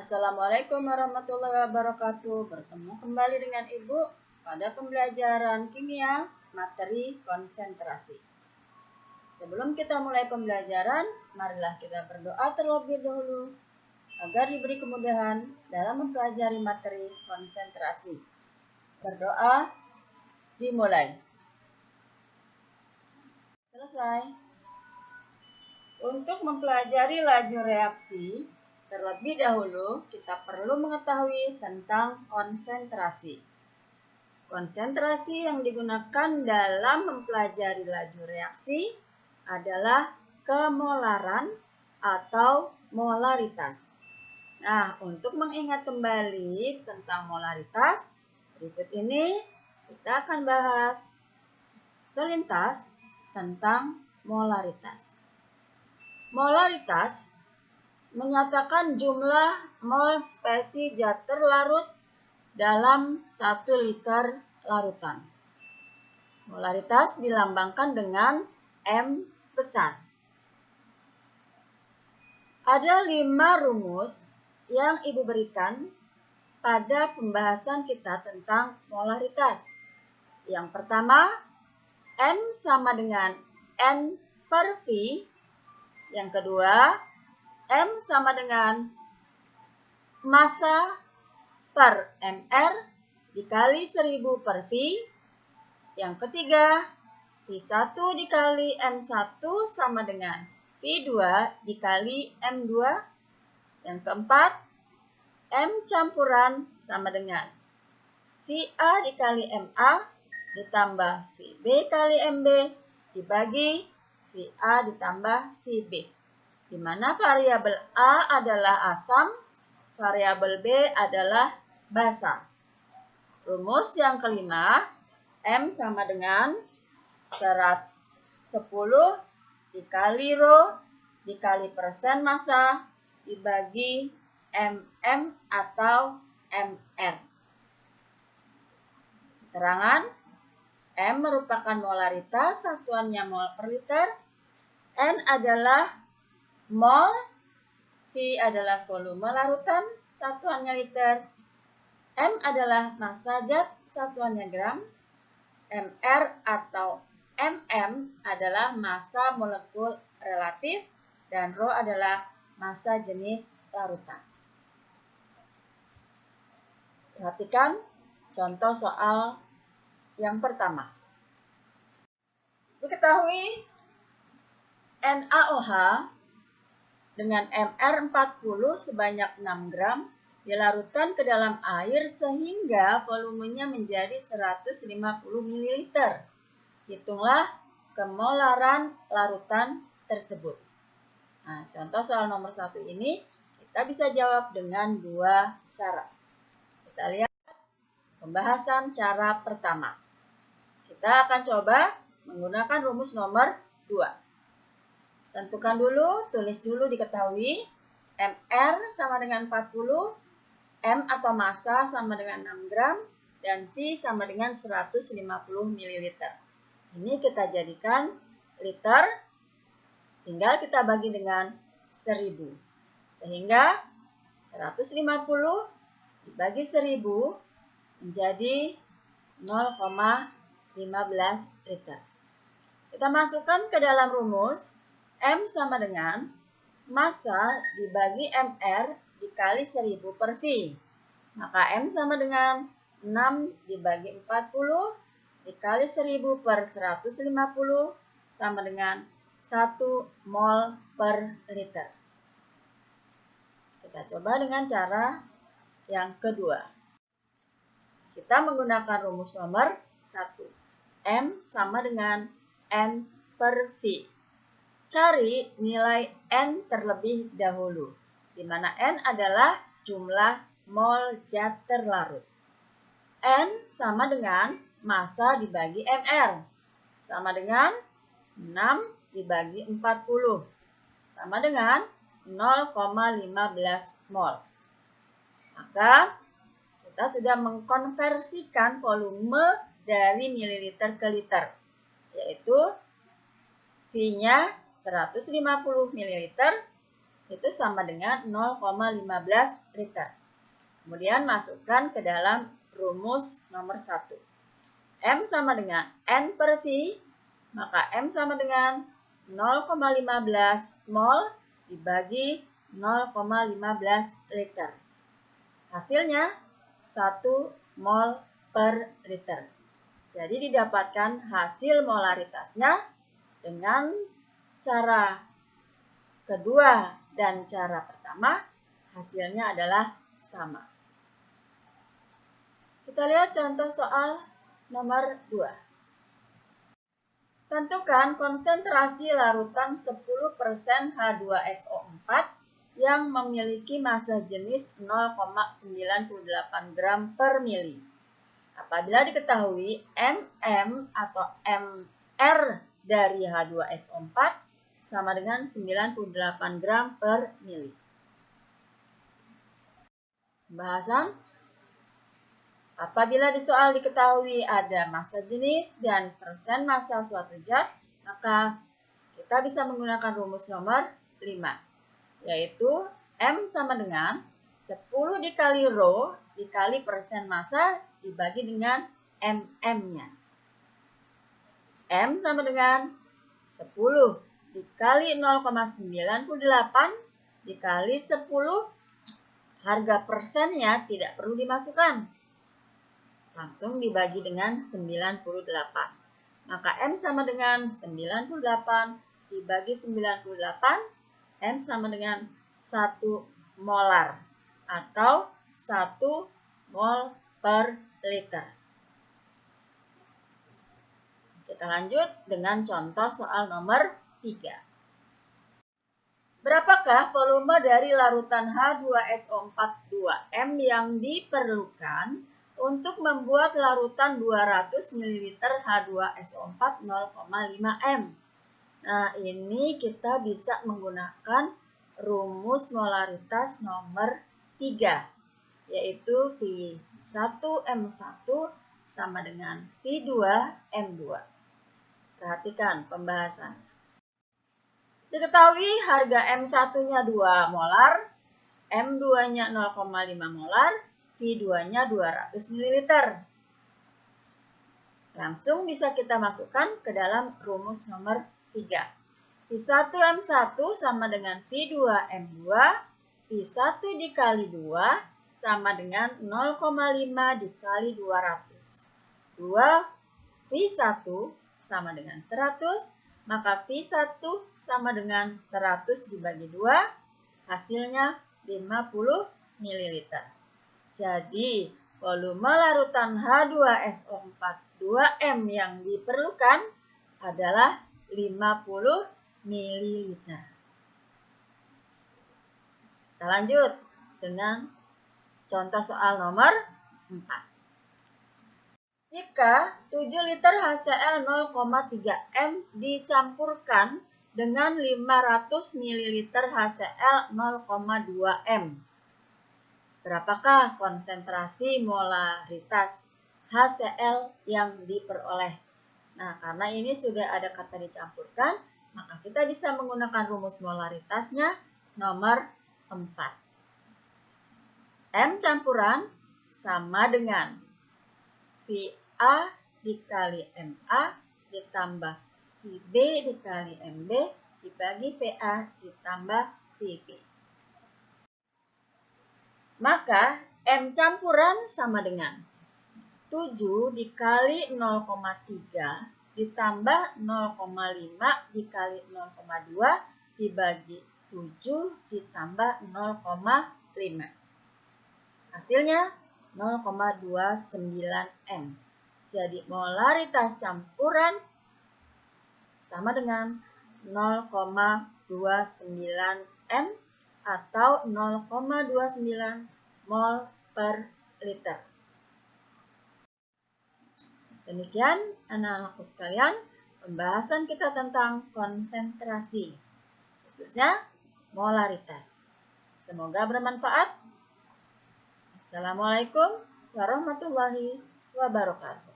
Assalamualaikum warahmatullahi wabarakatuh. Bertemu kembali dengan Ibu pada pembelajaran kimia materi konsentrasi. Sebelum kita mulai pembelajaran, marilah kita berdoa terlebih dahulu agar diberi kemudahan dalam mempelajari materi konsentrasi. Berdoa dimulai. Selesai. Untuk mempelajari laju reaksi, terlebih dahulu, kita perlu mengetahui tentang konsentrasi. Konsentrasi yang digunakan dalam mempelajari laju reaksi adalah kemolaran atau molaritas. Nah, untuk mengingat kembali tentang molaritas, berikut ini kita akan bahas selintas tentang molaritas. Molaritas menyatakan jumlah mol spesies zat terlarut dalam 1 liter larutan. Molaritas dilambangkan dengan M besar. Ada 5 rumus yang Ibu berikan pada pembahasan kita tentang molaritas. Yang pertama, M sama dengan N per V. Yang kedua, M sama dengan massa per mR dikali 1000 per V. Yang ketiga, V1 dikali M1 sama dengan V2 dikali M2. Yang keempat, M campuran sama dengan VA dikali MA ditambah VB kali MB dibagi VA ditambah VB. Di mana variabel A adalah asam, variabel B adalah basa. Rumus yang kelima, M sama dengan 10 dikali rho dikali persen massa dibagi mm atau mr. Keterangan, M merupakan molaritas, satuannya mol per liter, N adalah mol, V adalah volume larutan, satuannya liter, M adalah massa zat, satuannya gram, mR atau mm adalah massa molekul relatif, dan rho adalah massa jenis larutan. Perhatikan contoh soal yang pertama. Diketahui NaOH dengan mR40 sebanyak 6 gram dilarutkan ke dalam air sehingga volumenya menjadi 150 ml. Hitunglah kemolaran larutan tersebut. Nah, contoh soal nomor 1 ini kita bisa jawab dengan 2 cara. Kita lihat pembahasan cara pertama. Kita akan coba menggunakan rumus nomor 2. Tentukan dulu, tulis dulu diketahui, mR sama dengan 40, M atau massa sama dengan 6 gram, dan V sama dengan 150 ml. Ini kita jadikan liter, tinggal kita bagi dengan 1000. Sehingga 150 dibagi 1000 menjadi 0,15 liter. Kita masukkan ke dalam rumus, M sama dengan massa dibagi mR dikali 1000 per V. Maka M sama dengan 6 dibagi 40 dikali 1000 per 150 sama dengan 1 mol per liter. Kita coba dengan cara yang kedua. Kita menggunakan rumus nomor 1. M sama dengan N per V. Cari nilai N terlebih dahulu, di mana N adalah jumlah mol zat terlarut. N sama dengan massa dibagi mR, sama dengan 6 dibagi 40, sama dengan 0,15 mol. Maka kita sudah mengkonversikan volume dari mililiter ke liter, yaitu V-nya 150 ml itu sama dengan 0,15 liter. Kemudian masukkan ke dalam rumus nomor 1. M sama dengan N per V, maka M sama dengan 0,15 mol dibagi 0,15 liter. Hasilnya 1 mol per liter. Jadi didapatkan hasil molaritasnya dengan cara kedua dan cara pertama, hasilnya adalah sama. Kita lihat contoh soal nomor 2. Tentukan konsentrasi larutan 10% H2SO4 yang memiliki massa jenis 0,98 gram per mili. Apabila diketahui MM atau MR dari H2SO4 sama dengan 98 gram per mili. Pembahasan. Apabila di soal diketahui ada massa jenis dan persen massa suatu zat, maka kita bisa menggunakan rumus nomor 5, yaitu M sama dengan 10 dikali rho dikali persen massa dibagi dengan MM-nya. M sama dengan 10 dikali 0,98 dikali 10, harga persennya tidak perlu dimasukkan. Langsung dibagi dengan 98. Maka M sama dengan 98 dibagi 98, M sama dengan 1 molar atau 1 mol per liter. Kita lanjut dengan contoh soal nomor 3. Berapakah volume dari larutan H2SO4 2M yang diperlukan untuk membuat larutan 200 ml H2SO4 0,5 M? Nah, ini kita bisa menggunakan rumus molaritas nomor 3, yaitu V1M1 sama dengan V2M2. Perhatikan pembahasan. Diketahui harga M1-nya 2 molar, M2-nya 0,5 molar, V2-nya 200 ml. Langsung bisa kita masukkan ke dalam rumus nomor 3. V1M1 sama dengan V2M2, V1 dikali 2 sama dengan 0,5 dikali 200. 2 V1 sama dengan 100, maka V1 sama dengan 100 dibagi 2, hasilnya 50 ml. Jadi, volume larutan H2SO4 2M yang diperlukan adalah 50 ml. Kita lanjut dengan contoh soal nomor 4. Jika 7 liter HCl 0,3 M dicampurkan dengan 500 ml HCl 0,2 M, berapakah konsentrasi molaritas HCl yang diperoleh? Nah, karena ini sudah ada kata dicampurkan, maka kita bisa menggunakan rumus molaritasnya nomor 4. M campuran sama dengan VA dikali MA ditambah VB dikali MB dibagi VA ditambah VB. Maka M campuran sama dengan 7 dikali 0,3 ditambah 0,5 dikali 0,2 dibagi 7 ditambah 0,5. Hasilnya 0,29 M. Jadi molaritas campuran sama dengan 0,29 M atau 0,29 mol per liter. Demikian anak-anakku sekalian, pembahasan kita tentang konsentrasi, khususnya molaritas. Semoga bermanfaat. Assalamualaikum warahmatullahi wabarakatuh.